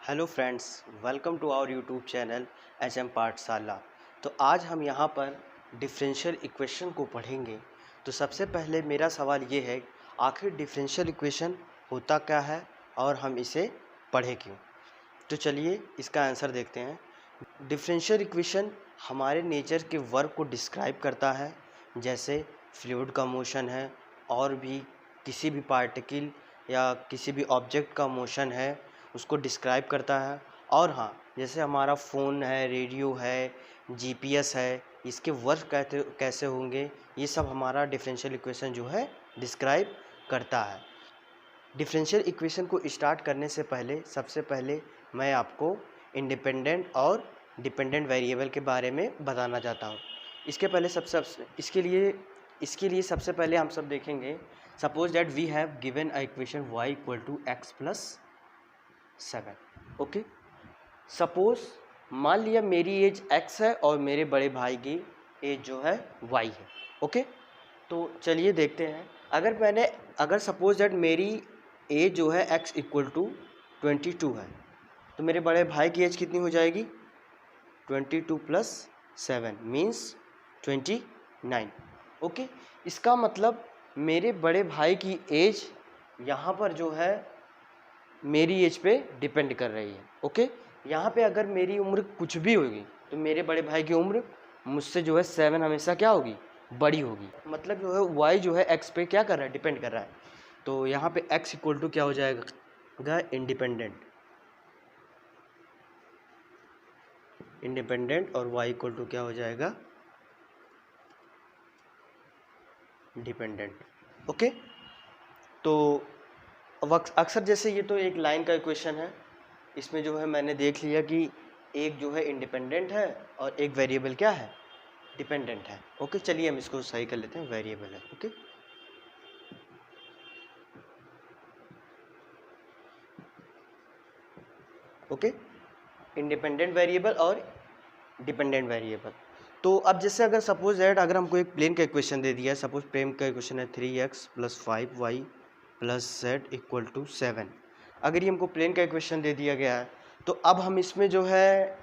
Hello friends, welcome to our YouTube channel HM Pathshala. तो आज हम यहाँ पर डिफरेंशियल इक्वेशन को पढ़ेंगे। तो सबसे पहले मेरा सवाल ये है, आखिर डिफरेंशियल इक्वेशन होता क्या है और हम इसे पढ़ें क्यों। तो चलिए इसका आंसर देखते हैं। डिफरेंशियल इक्वेशन हमारे नेचर के वर्क को डिस्क्राइब करता है, जैसे फ्लूइड का मोशन है और भी किसी भी पार्टिकल या किसी भी ऑब्जेक्ट का मोशन है उसको डिस्क्राइब करता है। और हाँ, जैसे हमारा फ़ोन है, रेडियो है, जीपीएस है, इसके वर्क कैसे होंगे, ये सब हमारा डिफरेंशियल इक्वेशन जो है डिस्क्राइब करता है। डिफरेंशियल इक्वेशन को स्टार्ट करने से पहले सबसे पहले मैं आपको इंडिपेंडेंट और डिपेंडेंट वेरिएबल के बारे में बताना चाहता हूँ। इसके पहले इसके लिए सबसे पहले हम सब देखेंगे, suppose that we have given a equation y equal to X plus 7। Okay, suppose मान लिया मेरी एज x है और मेरे बड़े भाई की एज जो है y है। ओके, तो चलिए देखते हैं। अगर सपोज दैट मेरी एज जो है x इक्वल टू 22 है, तो मेरे बड़े भाई की एज कितनी हो जाएगी? 22 प्लस 7 मीन्स 29। ओके, इसका मतलब मेरे बड़े भाई की एज यहाँ पर जो है मेरी एज पे डिपेंड कर रही है। ओके, यहाँ पे अगर मेरी उम्र कुछ भी होगी तो मेरे बड़े भाई की उम्र मुझसे जो है 7 हमेशा क्या होगी? बड़ी होगी। मतलब जो है y जो है x पे क्या कर रहा है? डिपेंड कर रहा है। तो यहाँ पे x इक्वल टू क्या हो जाएगा? इंडिपेंडेंट और y इक्वल टू क्या हो जाएगा? डिपेंडेंट। ओके, तो अक्सर जैसे ये तो एक लाइन का इक्वेशन है, इसमें जो है मैंने देख लिया कि एक जो है इंडिपेंडेंट है और एक वेरिएबल क्या है? डिपेंडेंट है। ओके, चलिए हम इसको सही कर लेते हैं, वेरिएबल है। ओके, ओके, इंडिपेंडेंट वेरिएबल और डिपेंडेंट वेरिएबल। तो अब जैसे अगर सपोज दैट अगर हमको एक प्लेन का इक्वेशन दे दिया है, सपोज प्लेन का इक्वेशन है 3x plus 5y plus z equal to 7। अगर ये हमको प्लेन का इक्वेशन दे दिया गया है, तो अब हम इसमें जो है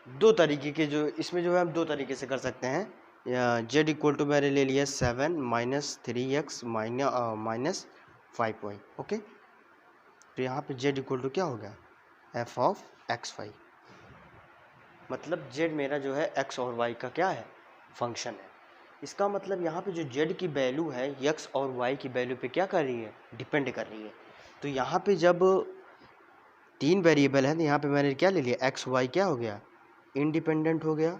दो तरीके से कर सकते हैं। z इक्वल टू मैंने ले लिया 7 minus 3x minus 5y। Okay, तो यहाँ पे z इक्वल टू क्या हो गया? f of x y। मतलब z मेरा जो है x और y का क्या है? फंक्शन है। इसका मतलब यहाँ पे जो z की वैल्यू है x और y की वैल्यू पे क्या कर रही है? डिपेंड कर रही है। तो यहाँ पे जब तीन वेरिएबल है तो यहाँ पे मैंने क्या ले लिया? x y क्या हो गया? इंडिपेंडेंट हो गया।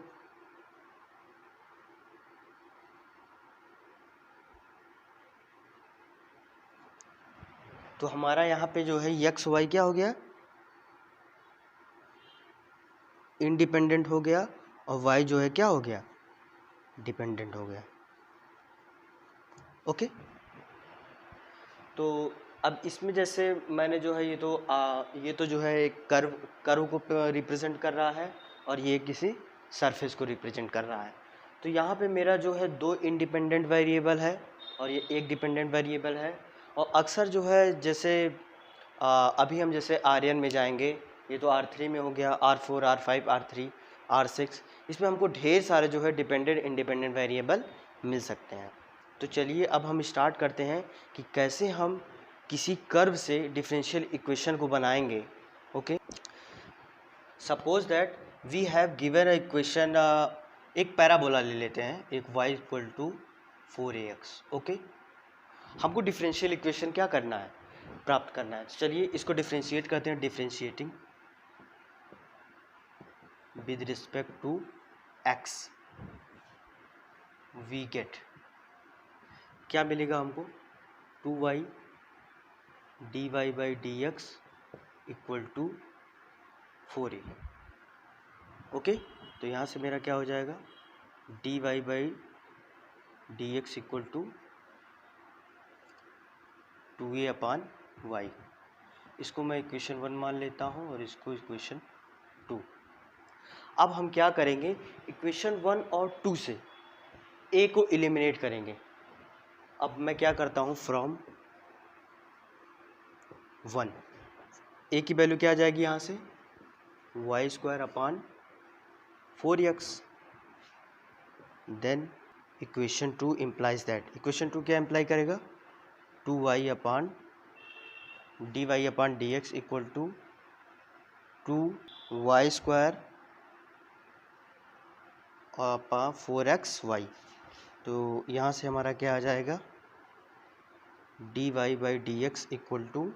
तो हमारा यहाँ पे जो है x y क्या हो गया? इंडिपेंडेंट हो गया और y जो है क्या हो गया? डिपेंडेंट हो गया। ओके, तो अब इसमें जैसे मैंने जो है ये तो जो है एक कर्व को रिप्रेजेंट कर रहा है और ये किसी सरफेस को रिप्रेजेंट कर रहा है। तो यहाँ पे मेरा जो है दो इंडिपेंडेंट वेरिएबल है और ये एक डिपेंडेंट वेरिएबल है। और अक्सर जो है जैसे अभी हम जैसे आर्यन में जाएंगे, ये तो R3 में हो गया, R4 R5 R3 R6, इसमें हमको ढेर सारे जो है डिपेंडेंट इंडिपेंडेंट वेरिएबल मिल सकते हैं। तो चलिए अब हम स्टार्ट करते हैं कि कैसे हम किसी कर्व से डिफरेंशियल इक्वेशन को बनाएंगे। Okay, suppose that we have given a equation, एक पैराबोला ले लेते हैं, एक y equal to 4ax। Okay, हमको डिफरेंशियल इक्वेशन क्या करना है? प्राप्त करना है। चलिए इसको डिफरेंशिएट करते हैं, differentiating with respect to x। We get क्या मिलेगा हमको? 2y dy by dx equal to 4a। Okay, तो यहाँ से मेरा क्या हो जाएगा? dy by dx equal to 2a upon y। इसको मैं इक्वेशन 1 मान लेता हूँ और इसको इक्वेशन 2। अब हम क्या करेंगे? इक्वेशन 1 और 2 से a को एलिमिनेट करेंगे। अब मैं क्या करता हूँ? फ्रॉम 1 a की वैल्यू क्या आ जाएगी? यहाँ से Y square upon 4x। Then equation 2 implies that, equation 2 क्या इम्प्लाई करेगा, 2y upon dy upon dx equal to 2y square upon 4xy। तो यहाँ से हमारा क्या आ जाएगा, dy by D x equal to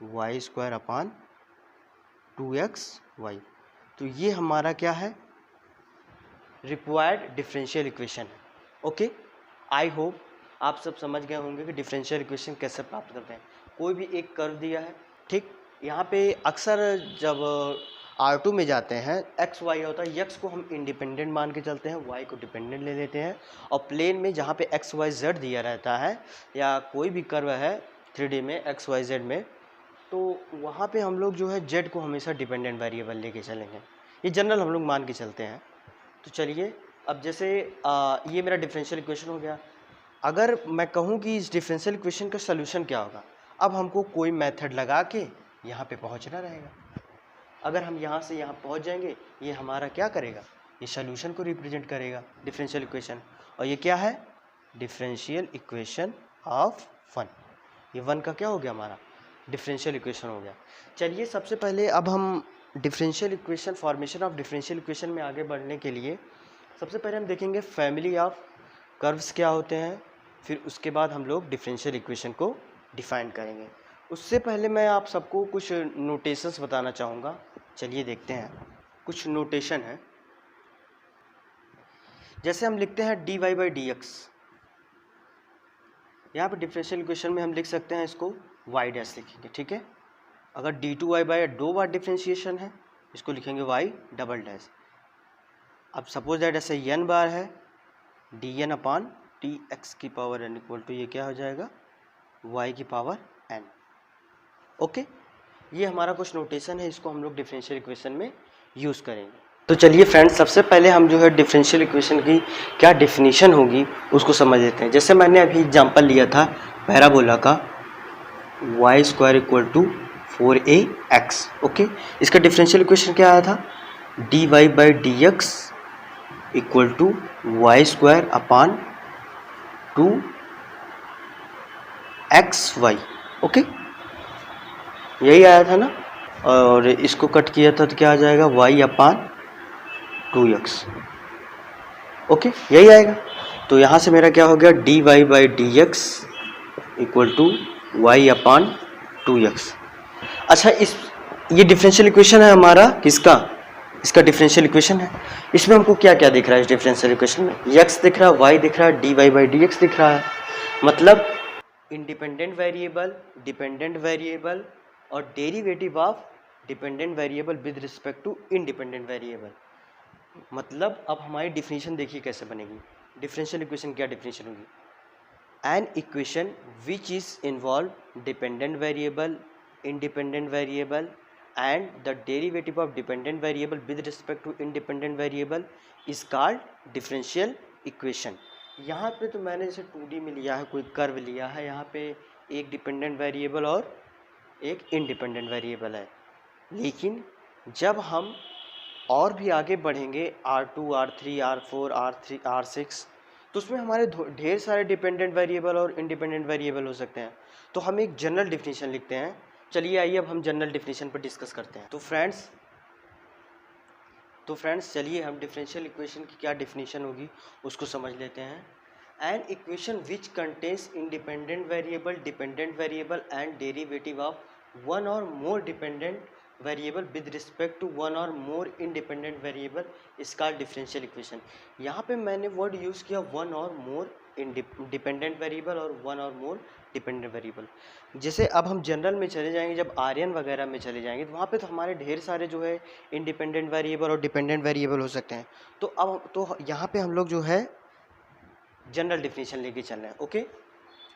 Y square upon 2xy। तो ये हमारा क्या है, रिक्वायर्ड डिफरेंशियल इक्वेशन है। ओके, आई होप आप सब समझ गए होंगे कि डिफरेंशियल इक्वेशन कैसे प्राप्त करते हैं। कोई भी एक कर्व दिया है, ठीक, यहाँ पे अक्सर जब R2 में जाते हैं एक्स वाई होता है, एक्स को हम इंडिपेंडेंट मान के चलते हैं, वाई को डिपेंडेंट ले लेते हैं, और प्लेन में जहाँ पे एक्स वाई जेड दिया रहता है या कोई भी कर्व है 3D में एक्स वाई जेड में, तो वहाँ पे हम लोग जो है जेड को हमेशा डिपेंडेंट वेरिएबल लेके चलेंगे। ये जनरल हम लोग मान के चलते हैं। तो चलिए, अब जैसे ये मेरा डिफरेंशियल इक्वेशन हो गया। अगर मैं कहूँ कि इस डिफरेंशियल इक्वेशन का सलूशन क्या होगा, अब हमको कोई मेथड लगा के यहाँ पे पहुँचना रहेगा। अगर हम यहाँ से यहाँ पहुँच जाएंगे, ये हमारा क्या करेगा, ये सलूशन को रिप्रेजेंट करेगा डिफरेंशियल इक्वेशन। और ये क्या है, डिफरेंशियल इक्वेशन ऑफ वन। ये वन का क्या हो गया, हमारा डिफरेंशियल इक्वेशन हो गया। चलिए, सबसे पहले अब हम differential equation, formation of differential equation में आगे बढ़ने के लिए सबसे पहले हम देखेंगे फैमिली ऑफ कर्व्स क्या होते हैं, फिर उसके बाद हम लोग डिफरेंशियल इक्वेशन को डिफाइन करेंगे। उससे पहले मैं आप सबको कुछ नोटेशंस बताना चाहूँगा। चलिए देखते हैं, कुछ नोटेशन है। जैसे हम लिखते हैं dy बाई डी एक्स, यहाँ पर डिफरेंशियल इक्वेशन में हम लिख सकते हैं इसको y डैश लिखेंगे, ठीक है। अगर d2y बाई दो बार डिफरेंशिएशन है, इसको लिखेंगे y डबल डैश। अब सपोज दैट ऐसे n बार है, dn अपान टी एक्स की पावर n इक्वल टू ये क्या हो जाएगा, y की पावर n। ओके, ये हमारा कुछ नोटेशन है, इसको हम लोग डिफरेंशियल इक्वेशन में यूज़ करेंगे। तो चलिए फ्रेंड्स, सबसे पहले हम जो है डिफरेंशियल इक्वेशन की क्या डेफिनेशन होगी उसको समझ लेते हैं। जैसे मैंने अभी एग्जांपल लिया था पैराबोला का, Y square equal to 4ax। Okay, इसका डिफरेंशियल इक्वेशन क्या आया था, dy by D x equal to Y square upon 2xy। Okay, यही आया था ना, और इसको कट किया था तो क्या आ जाएगा, y अपान 2x। ओके, यही आएगा। तो यहाँ से मेरा क्या हो गया, dy by D x equal to Y upon 2x। अच्छा, ये डिफरेंशियल इक्वेशन है हमारा किसका, इसका डिफरेंशियल इक्वेशन है। इसमें हमको क्या क्या दिख रहा है इस डिफरेंशियल इक्वेशन में, x दिख रहा है, y दिख रहा है, dy बाई डी एक्स दिख रहा है। मतलब इंडिपेंडेंट वेरिएबल, डिपेंडेंट वेरिएबल और derivative of dependent variable with respect to independent variable. मतलब अब हमारी डिफिनीशन देखिए कैसे बनेगी। डिफरेंशियल इक्वेशन क्या डिफिनीशन होगी, an equation which is involve dependent variable, independent variable and the derivative of dependent variable with respect to independent variable is called differential equation। यहाँ पे तो मैंने जैसे 2D में लिया है, कोई कर्व लिया है, यहाँ पे एक डिपेंडेंट वेरिएबल और एक इंडिपेंडेंट वेरिएबल है। लेकिन जब हम और भी आगे बढ़ेंगे R2, R3, R4, R6, तो उसमें हमारे ढेर सारे डिपेंडेंट वेरिएबल और इंडिपेंडेंट वेरिएबल हो सकते हैं। तो हम एक जनरल डिफिनीशन लिखते हैं। चलिए आइए अब हम जनरल डिफिनीशन पर डिस्कस करते हैं। तो फ्रेंड्स चलिए हम डिफरेंशियल इक्वेशन की क्या डिफिनीशन होगी उसको समझ लेते हैं। An equation which contains independent variable, dependent variable and derivative of one or more dependent variable with respect to one or more independent variable is called differential equation. यहाँ पे मैंने वर्ड यूज़ किया one or more dependent variable और one or more dependent variable. जैसे अब हम general में चले जाएंगे, जब आर्यन वगैरह में चले जाएंगे तो वहाँ पे तो हमारे ढेर सारे जो है इंडिपेंडेंट वेरिएबल और डिपेंडेंट वेरिएबल हो सकते हैं। तो अब तो यहाँ पे हम लोग जो है जनरल डिफिनीशन लेके चल रहे हैं। ओके,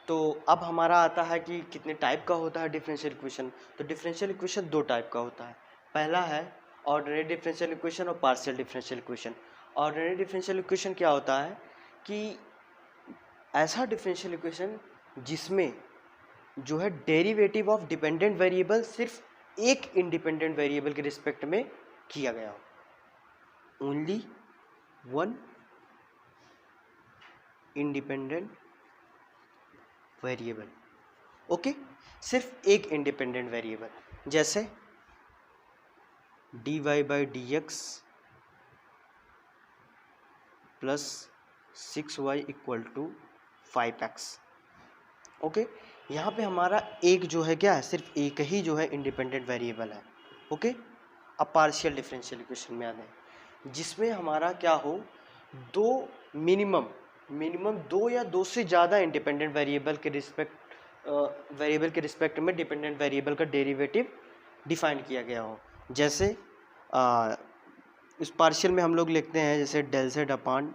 तो अब हमारा आता है कि कितने टाइप का होता है डिफरेंशियल इक्वेशन। तो डिफरेंशियल इक्वेशन दो टाइप का होता है। पहला है ऑर्डिनरी डिफरेंशियल इक्वेशन और partial differential equation. Ordinary differential equation क्या होता है कि ऐसा डिफरेंशियल इक्वेशन जिसमें जो है डेरिवेटिव ऑफ डिपेंडेंट वेरिएबल सिर्फ एक इंडिपेंडेंट वेरिएबल के रिस्पेक्ट में किया गया हो। Only one independent variable, okay, सिर्फ एक इंडिपेंडेंट वेरिएबल, जैसे dy by D x plus 6y equal to 5x। Okay, यहाँ पे हमारा एक जो है क्या है, सिर्फ एक ही जो है इंडिपेंडेंट वेरिएबल है। ओके, अब पार्शियल डिफरेंशियल इक्वेशन में आते हैं, जिसमें हमारा क्या हो, दो मिनिमम दो या दो से ज़्यादा इंडिपेंडेंट वेरिएबल के रिस्पेक्ट में डिपेंडेंट वेरिएबल का डेरिवेटिव डिफाइन किया गया हो। जैसे इस पार्शियल में हम लोग लिखते हैं जैसे del Z upon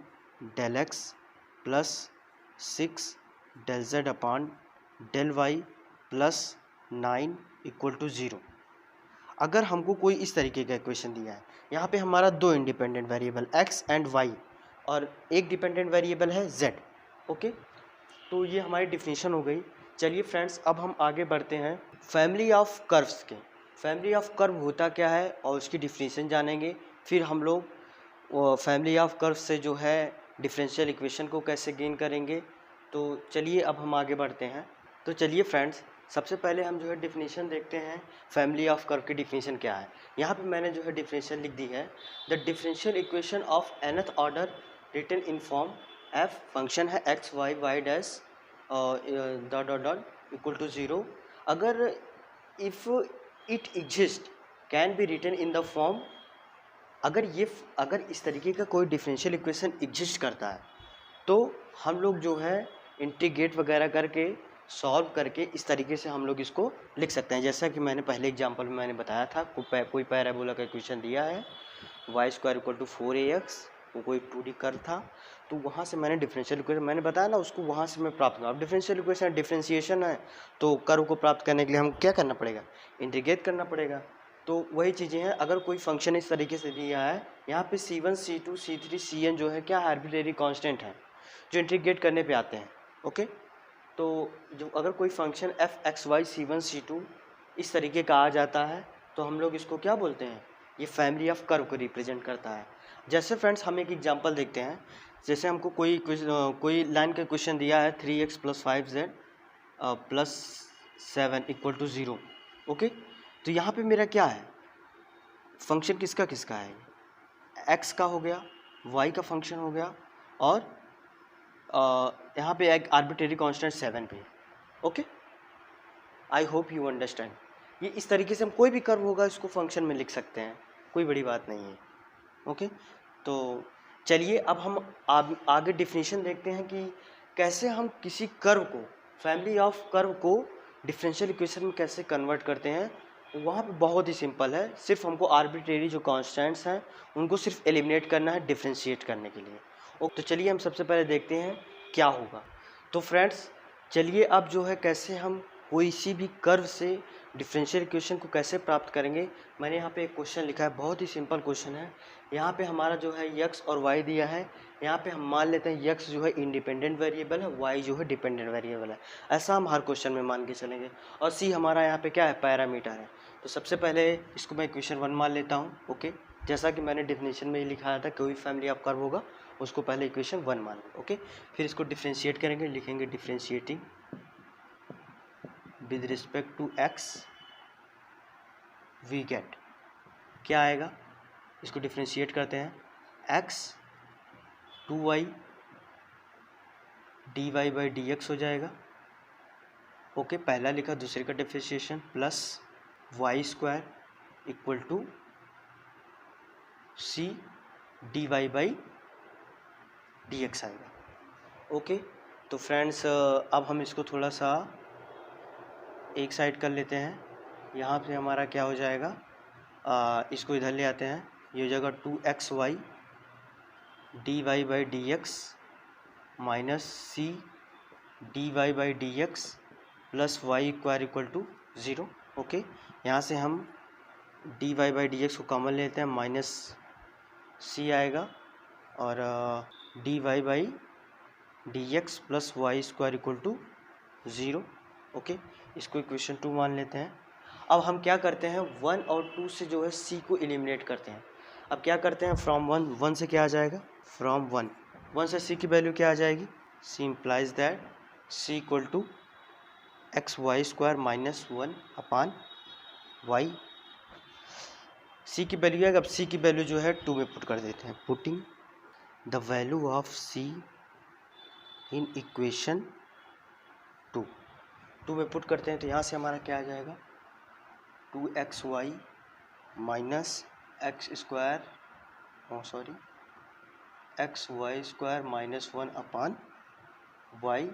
del X plus 6 del Z upon del Y plus 9 equal to 0। अगर हमको कोई इस तरीके का इक्वेशन दिया है, यहाँ पे हमारा दो independent variable x and y और एक डिपेंडेंट वेरिएबल है z। ओके, तो ये हमारी डिफिनीशन हो गई। चलिए फ्रेंड्स, अब हम आगे बढ़ते हैं फैमिली ऑफ कर्व्स के। फैमिली ऑफ कर्व होता क्या है और उसकी डिफिनीशन जानेंगे, फिर हम लोग फैमिली ऑफ कर्व से जो है डिफरेंशियल इक्वेशन को कैसे गेन करेंगे। तो चलिए अब हम आगे बढ़ते हैं। तो चलिए फ्रेंड्स, सबसे पहले हम जो है डिफिनीशन देखते हैं फैमिली ऑफ कर्व की डिफिनीशन क्या है। यहाँ पे मैंने जो है डिफिनीशन लिख दी है, the differential equation of nth order written in form f, function है x y y dash dot dot dot equal to 0। अगर if it exist can be written in the form, अगर इस तरीके का कोई डिफरेंशियल इक्वेशन एग्जिस्ट करता है तो हम लोग जो है इंटीग्रेट वगैरह करके सॉल्व करके इस तरीके से हम लोग इसको लिख सकते हैं। जैसा कि मैंने पहले एग्जांपल में मैंने बताया था, कोई पैराबोला का इक्वेशन दिया है y² इक्वल टू 4ax, वो कोई 2D कर्व था, तो वहाँ से मैंने डिफरेंशियल इक्वेशन मैंने बताया ना उसको, वहाँ से मैं प्राप्त हुआ। अब डिफरेंशियल इक्वेशन डिफरेंशिएशन है, तो कर्व को प्राप्त करने के लिए हम क्या करना पड़ेगा, इंटीग्रेट करना पड़ेगा। तो वही चीज़ें हैं, अगर कोई फंक्शन इस तरीके से दिया है, यहाँ पे c1 c2 c3 cn जो है क्या आर्बिट्रेरी कांस्टेंट है जो इंटीग्रेट करने पे आते हैं। ओके, तो जो अगर कोई function f x y c1 c2 इस तरीके का आ जाता है तो हम लोग इसको क्या बोलते हैं, ये फैमिली ऑफ कर्व को रिप्रेजेंट करता है। जैसे फ्रेंड्स हम एक एग्जांपल देखते हैं, जैसे हमको कोई लाइन का क्वेश्चन दिया है 3x plus 5z plus 7 equal to 0। Okay, तो यहाँ पे मेरा क्या है, फंक्शन किसका किसका है, x का हो गया, y का फंक्शन हो गया, और यहाँ पे एक आर्बिट्रेरी कांस्टेंट 7 पे। Okay, I hope you understand. ये इस तरीके से हम कोई भी कर्व होगा इसको फंक्शन में लिख सकते हैं, कोई बड़ी बात नहीं है। ओके, तो चलिए अब हम आगे डिफिनीशन देखते हैं कि कैसे हम किसी कर्व को, फैमिली ऑफ कर्व को डिफरेंशियल इक्वेशन में कैसे कन्वर्ट करते हैं। वहाँ पे बहुत ही सिंपल है, सिर्फ हमको आर्बिट्रेरी जो कांस्टेंट्स हैं उनको सिर्फ एलिमिनेट करना है डिफरेंशिएट करने के लिए। तो चलिए हम सबसे पहले देखते हैं क्या होगा। तो फ्रेंड्स चलिए अब जो है कैसे हम कोई सी भी कर्व से डिफरेंशियल इक्वेशन को कैसे प्राप्त करेंगे। मैंने यहाँ पे एक क्वेश्चन लिखा है, बहुत ही सिंपल क्वेश्चन है। यहाँ पे हमारा जो है x और y दिया है, यहाँ पे हम मान लेते हैं x जो है इंडिपेंडेंट वेरिएबल है, y जो है डिपेंडेंट वेरिएबल है, ऐसा हम हर क्वेश्चन में मान के चलेंगे। और c हमारा यहाँ पे क्या है, पैरामीटर है। तो सबसे पहले इसको मैं इक्वेशन 1 मान लेता हूँ। ओके, जैसा कि मैंने डिफिनीशन में ही लिखाया था, कोई फैमिली ऑफ कर्व होगा उसको पहले इक्वेशन 1 मान लें। ओके, फिर इसको डिफरेंशिएट करेंगे, लिखेंगे differentiating with respect to x we get, क्या आएगा, इसको डिफरेंशिएट करते हैं, x 2y dy by D X हो जाएगा। ओके, पहला लिखा, दूसरे का differentiation plus y² equal to c dy by D X आएगा। ओके, तो फ्रेंड्स अब हम इसको थोड़ा सा एक साइड कर लेते हैं। यहाँ पे हमारा क्या हो जाएगा, इसको इधर ले आते हैं, ये हो जाएगा 2xy dy by D X minus c dy by D x plus y² equal to 0। Okay, यहाँ से हम dy बाई डी एक्स को कॉमन लेते हैं, माइनस c आएगा, और dy by D x plus y² equal to 0। Okay, इसको equation 2 मान लेते हैं। अब हम क्या करते हैं, 1 और 2 से जो है c को एलिमिनेट करते हैं। अब क्या करते हैं, फ्रॉम 1 से क्या आ जाएगा, फ्रॉम 1 से c की वैल्यू क्या आ जाएगी, c implies that c equal to X Y square minus 1 upon Y. c की वैल्यू है, अब c की वैल्यू जो है 2 में पुट कर देते हैं। Putting the value of c in equation 2 में पुट करते हैं तो यहाँ से हमारा क्या आ जाएगा, 2xy minus x square x Y square minus 1 upon y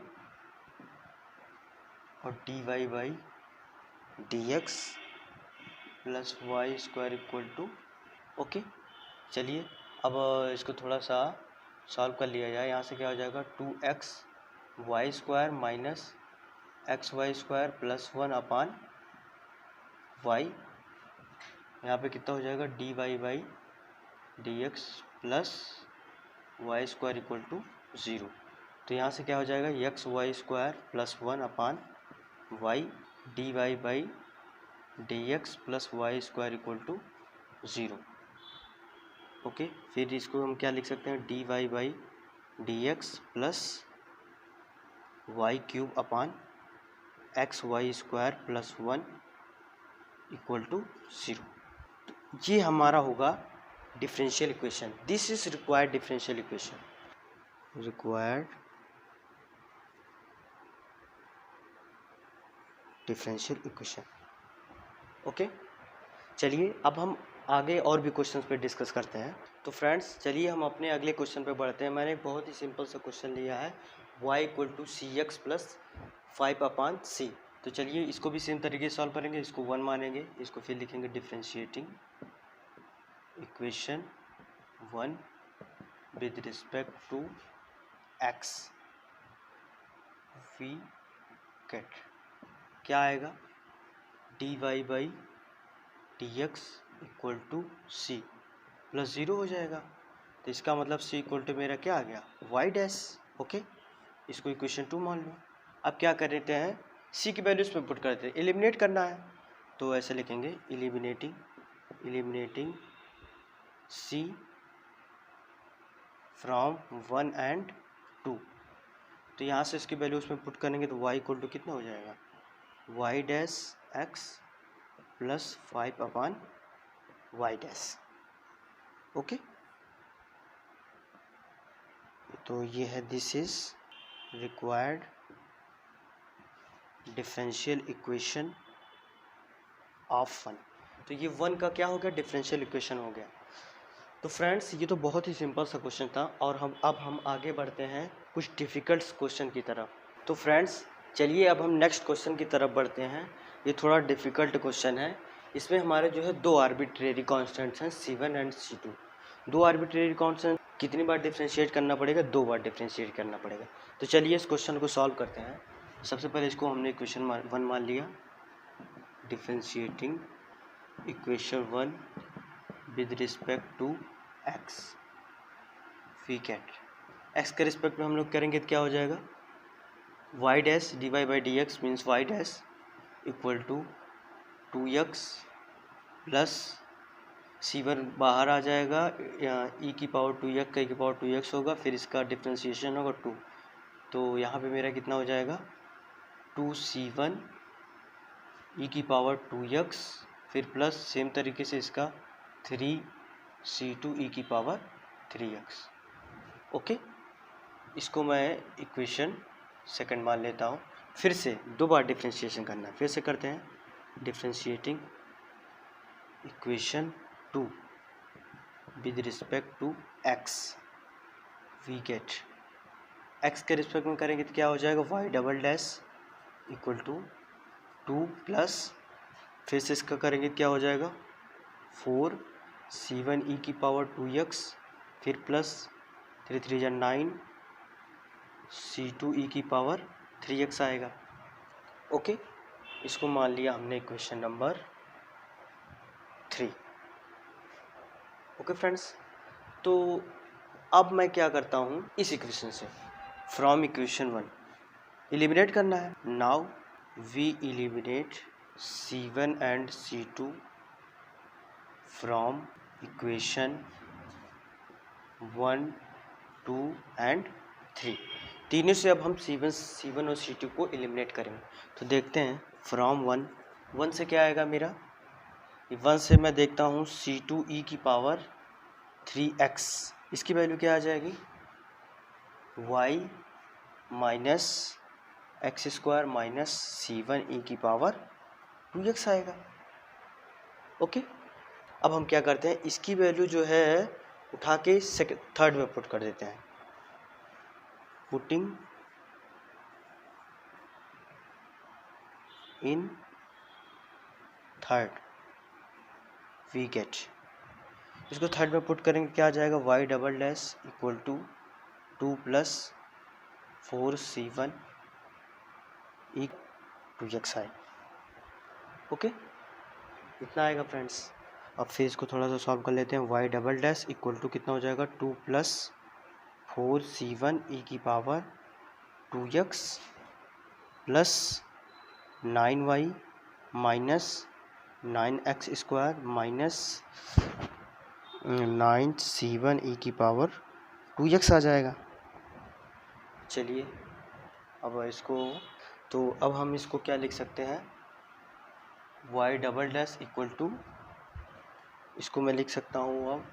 और d y by D x plus y square equal to. Okay, चलिए अब इसको थोड़ा सा सॉल्व कर लिया जाए। यहाँ से क्या हो जाएगा, 2x y square minus x Y square plus 1 upon y, यहाँ पे कितना हो जाएगा, d y by D x plus y square equal to 0। तो यहाँ से क्या हो जाएगा, x Y square plus 1 upon y d y by D x plus y square equal to 0। Okay, फिर इसको हम क्या लिख सकते हैं, d y by D x plus y cube upon x Y square plus 1 equal to 0। ये हमारा होगा differential equation. This is required differential equation, required differential equation. Okay, चलिए अब हम आगे और भी क्वेश्चंस पे डिस्कस करते हैं। तो फ्रेंड्स चलिए हम अपने अगले क्वेश्चन पे बढ़ते हैं। मैंने बहुत ही सिंपल सा क्वेश्चन लिया है, y equal to c x plus 5 upon c. तो चलिए इसको भी सेम तरीके से सॉल्व करेंगे। इसको 1 मानेंगे, इसको फिर लिखेंगे differentiating equation 1 with respect to x। We get क्या आएगा, d y by D x equal to c plus 0 हो जाएगा। तो इसका मतलब c इक्वल टू मेरा क्या आ गया, वाई डैश। ओके, इसको इक्वेशन 2 मान लो। अब क्या कर देते हैं, c की वैल्यू इसमें पुट करते हैं, एलिमिनेट करना है। तो ऐसे लिखेंगे एलिमिनेटिंग c फ्रॉम 1 एंड 2। तो यहाँ से इसकी वैल्यू उसमें पुट करेंगे तो y इक्वल टू कितना हो जाएगा, Y dash x plus 5 upon y dash. Okay, तो ये है, this is required differential equation of 1। तो ये 1 का क्या हो गया, डिफरेंशियल इक्वेशन हो गया। तो फ्रेंड्स ये तो बहुत ही सिंपल सा क्वेश्चन था और हम आगे बढ़ते हैं कुछ डिफ़िकल्ट क्वेश्चन की तरफ। तो फ्रेंड्स चलिए अब हम नेक्स्ट क्वेश्चन की तरफ बढ़ते हैं। ये थोड़ा डिफ़िकल्ट क्वेश्चन है। इसमें हमारे जो है 2 आर्बिट्रेरी कांस्टेंट्स हैं, C1 and C2। 2 arbitrary constant कितनी बार डिफरेंशिएट करना पड़ेगा, 2 बार डिफरेंशिएट करना पड़ेगा। तो चलिए इस क्वेश्चन को सॉल्व करते हैं। सबसे पहले इसको हमने इक्वेशन 1 मान लिया, differentiating equation 1 with respect to x। We get x के रिस्पेक्ट में हम लोग करेंगे तो क्या हो जाएगा, y dash d y by D x means y dash equal to 2x plus C1 बाहर आ जाएगा, e की पावर 2x का e की पावर 2x होगा, फिर इसका डिफ्रेंशिएशन होगा 2। तो यहाँ पे मेरा कितना हो जाएगा, 2C1 e की पावर 2x फिर प्लस सेम तरीके से इसका 3C2 e की पावर 3x। ओके, इसको मैं इक्वेशन 2 मान लेता हूँ। फिर से 2 बार डिफ्रेंशिएशन करना है, फिर से करते हैं, differentiating equation 2 with respect to x। We get x के रिस्पेक्ट में करेंगे तो क्या हो जाएगा, y double dash equal to 2 plus फिर से इसका करेंगे तो क्या हो जाएगा, 4C1 e की पावर 2x फिर प्लस 3 3 जा 9 C2 e की पावर 3x आएगा। ओके, इसको मान लिया हमने इक्वेशन नंबर 3। ओके फ्रेंड्स, तो अब मैं क्या करता हूँ, इस इक्वेशन से फ्रॉम इक्वेशन 1 एलिमिनेट करना है। Now we eliminate C1 and C2 from equation 1, 2 and 3। तीनों से अब हम C1 और C2 को एलिमिनेट करेंगे। तो देखते हैं फ्रॉम 1 से क्या आएगा मेरा, 1 से मैं देखता हूँ C2e की पावर 3x, इसकी वैल्यू क्या आ जाएगी, y minus x square minus C1e की पावर 2x आएगा। ओके, अब हम क्या करते हैं, इसकी वैल्यू जो है उठा के थर्ड में पुट कर देते हैं। Putting in third we get, इसको थर्ड में पुट करेंगे, क्या आ जाएगा, y double dash equal to 2 plus 4C1 e 2x आई। ओके, इतना आएगा फ्रेंड्स। अब फिर इसको थोड़ा सा सॉल्व कर लेते हैं। y double dash equal to कितना हो जाएगा, 2 प्लस 4C1 ई की power 2x plus 9y minus 9x square minus 9C1 e की पावर 2x आ जाएगा। चलिए अब इसको, तो अब हम इसको क्या लिख सकते हैं, y double dash equal to, इसको मैं लिख सकता हूँ अब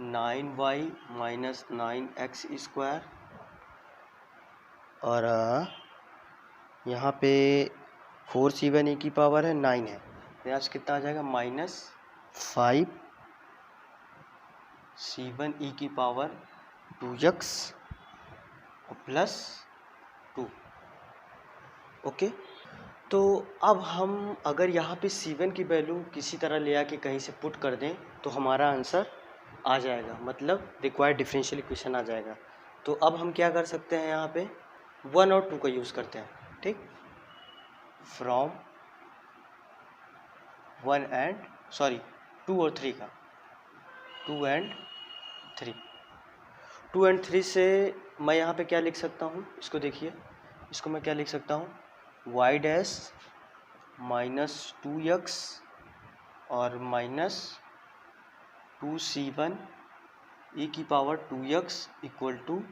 9y माइनस 9x स्क्वायर, और यहाँ पे 4C1 ई की पावर है 9 है, यहाँ से कितना आ जाएगा, माइनस 5C1 ई की पावर 2x प्लस 2। ओके, तो अब हम अगर यहाँ पे C1 की वैल्यू किसी तरह ले आके कहीं से पुट कर दें तो हमारा आंसर आ जाएगा, मतलब रिक्वायर्ड डिफरेंशियल इक्वेशन आ जाएगा। तो अब हम क्या कर सकते हैं, यहाँ पे 1 और 2 का यूज़ करते हैं। ठीक, फ्रॉम 1 एंड 2 और 3 का, 2 एंड 3 से मैं यहाँ पे क्या लिख सकता हूँ, इसको देखिए, इसको मैं क्या लिख सकता हूँ, y डैश माइनस 2x और माइनस 2C1 ई की power 2x equal to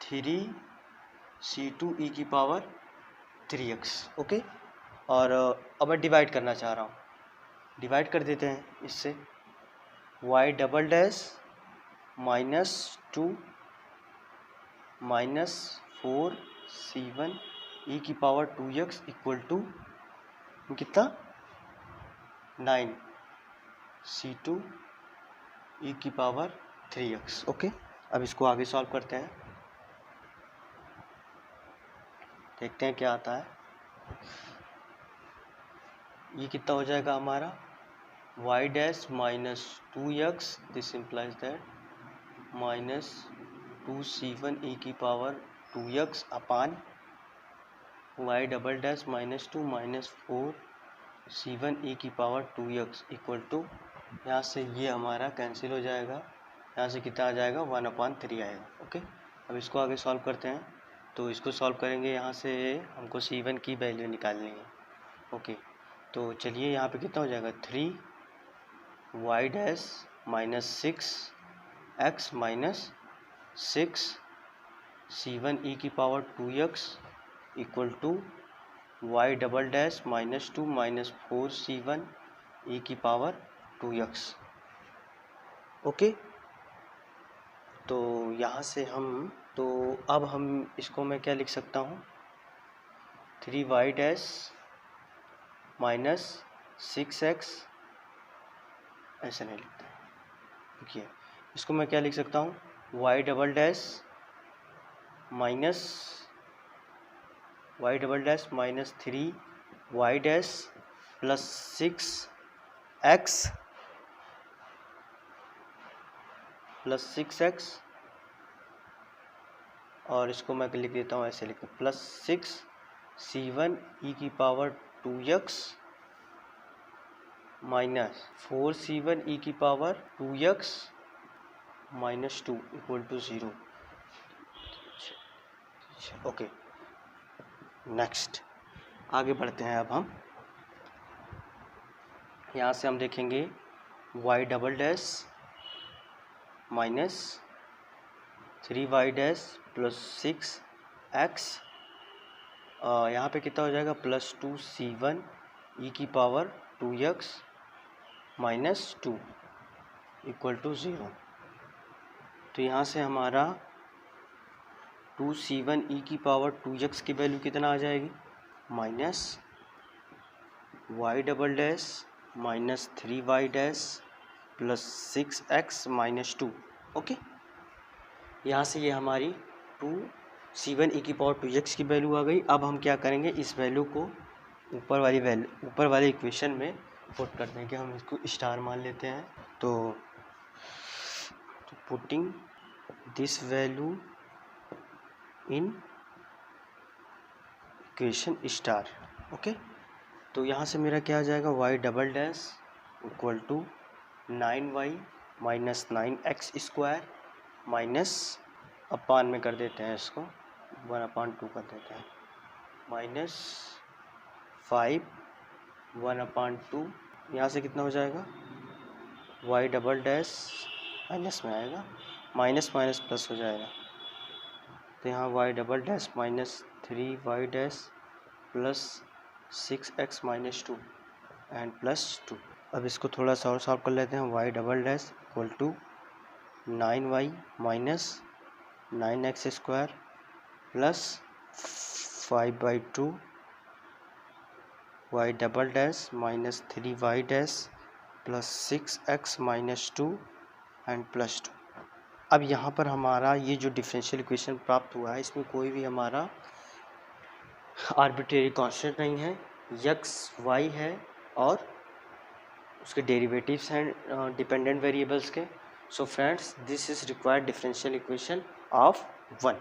3C2 ई की पावर 3x। ओके, और अब मैं डिवाइड करना चाह रहा हूँ, डिवाइड कर देते हैं इससे, y double dash minus 2 minus 4C1 e की पावर 2x इक्वल टू कितना, 9C2 ई की पावर 3x। ओके, अब इसको आगे सॉल्व करते हैं, देखते हैं क्या आता है। ये कितना हो जाएगा हमारा, y dash minus 2x, this implies that minus 2C1 ई की पावर 2x अपान y double dash minus 2 minus 4C1 e की पावर 2x इक्वल टू, यहाँ से ये हमारा कैंसिल हो जाएगा, यहाँ से कितना आ जाएगा, 1/3 आएगा। ओके, अब इसको आगे सॉल्व करते हैं। तो इसको सॉल्व करेंगे, यहाँ से हमको C1 की वैल्यू निकालनी है। ओके, तो चलिए यहाँ पे कितना हो जाएगा, 3y dash minus 6x minus 6C1 e की power 2x equal to y double dash minus 2 minus 4C1 e की पावर 2x। ओके, तो यहाँ से हम, तो अब हम इसको मैं क्या लिख सकता हूँ, 3y डैश माइनस 6x, ऐसे नहीं लिखते, देखिए इसको मैं क्या लिख सकता हूँ, y double dash minus 3y dash plus 6x और इसको मैं लिख देता हूँ, ऐसे लिखता हूँ, प्लस 6C1 ई की power 2x minus 4C1 e की power 2x minus 2 equal to 0। Okay, next आगे बढ़ते हैं अब हम। यहाँ से हम देखेंगे y double dash minus 3y dash plus 6x, यहाँ पे कितना हो जाएगा प्लस 2c1 e की power 2x minus 2 equal to 0। तो यहाँ से हमारा 2c1 e की पावर 2x की वैल्यू कितना आ जाएगी, minus y double dash minus 3y dash plus 6x minus 2। Okay, यहाँ से ये हमारी 2c1 e की पावर 2x की वैल्यू आ गई। अब हम क्या करेंगे, इस वैल्यू को ऊपर वाले इक्वेशन में पुट कर देंगे। हम इसको स्टार मान लेते हैं। तो putting this value in equation star. Okay, तो यहाँ से मेरा क्या आ जाएगा, Y double dash equal to 9y minus 9x square minus upon में कर देते हैं इसको 1/2 कर देते हैं, माइनस 5 1/2। यहाँ से कितना हो जाएगा, वाई डबल डैश माइनस में आएगा, माइनस माइनस प्लस हो जाएगा। तो यहाँ y double dash minus 3y dash plus 6x minus 2 and plus 2। अब इसको थोड़ा सा और सॉल्व कर लेते हैं। Y double dash equal to 9y minus 9x square plus 5/2 y double dash minus 3y dash plus 6x minus 2 and plus 2। अब यहाँ पर हमारा ये जो डिफरेंशियल इक्वेशन प्राप्त हुआ है, इसमें कोई भी हमारा आर्बिट्रेरी कांस्टेंट नहीं है, x y है और उसके डेरिवेटिव्स हैं डिपेंडेंट वेरिएबल्स के। So friends, this is required differential equation of 1।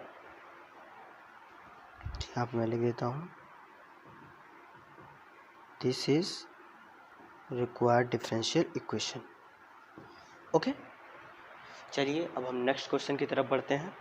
यहाँ पर मैं लिख देता हूँ, this is required differential equation. Okay, चलिए अब हम नेक्स्ट क्वेश्चन की तरफ बढ़ते हैं।